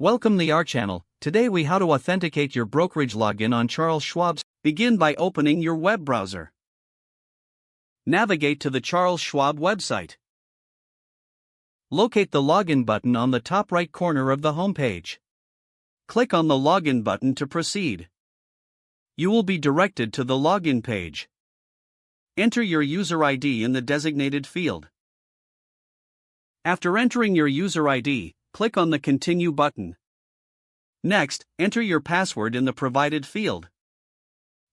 Welcome to our channel. Today we how to authenticate your brokerage login on Charles Schwab's. Begin by opening your web browser. Navigate to the Charles Schwab website. Locate the login button on the top right corner of the homepage. Click on the login button to proceed. You will be directed to the login page. Enter your user ID in the designated field. After entering your user ID, click on the Continue button. Next, enter your password in the provided field.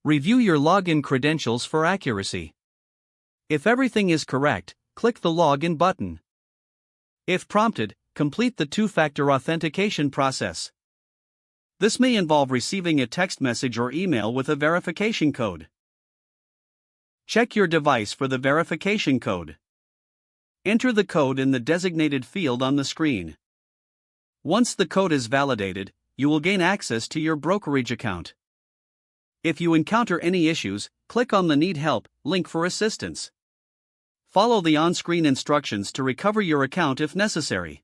Review your login credentials for accuracy. If everything is correct, click the Login button. If prompted, complete the two-factor authentication process. This may involve receiving a text message or email with a verification code. Check your device for the verification code. Enter the code in the designated field on the screen. Once the code is validated, you will gain access to your brokerage account. If you encounter any issues, click on the Need Help link for assistance. Follow the on-screen instructions to recover your account if necessary.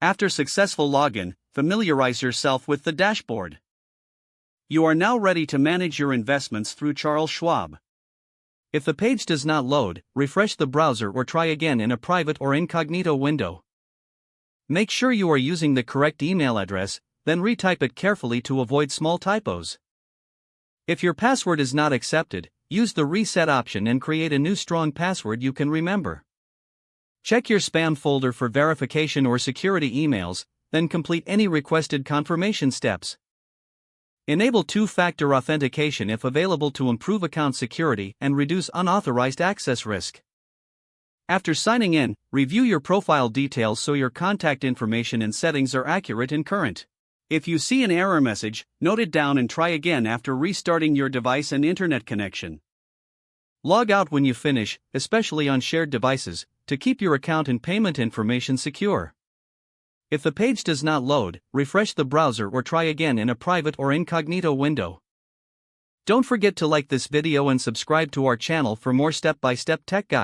After successful login, familiarize yourself with the dashboard. You are now ready to manage your investments through Charles Schwab. If the page does not load, refresh the browser or try again in a private or incognito window. Make sure you are using the correct email address, then retype it carefully to avoid small typos. If your password is not accepted, use the reset option and create a new strong password you can remember. Check your spam folder for verification or security emails, then complete any requested confirmation steps. Enable two-factor authentication if available to improve account security and reduce unauthorized access risk. After signing in, review your profile details so your contact information and settings are accurate and current. If you see an error message, note it down and try again after restarting your device and internet connection. Log out when you finish, especially on shared devices, to keep your account and payment information secure. If the page does not load, refresh the browser or try again in a private or incognito window. Don't forget to like this video and subscribe to our channel for more step-by-step tech guides.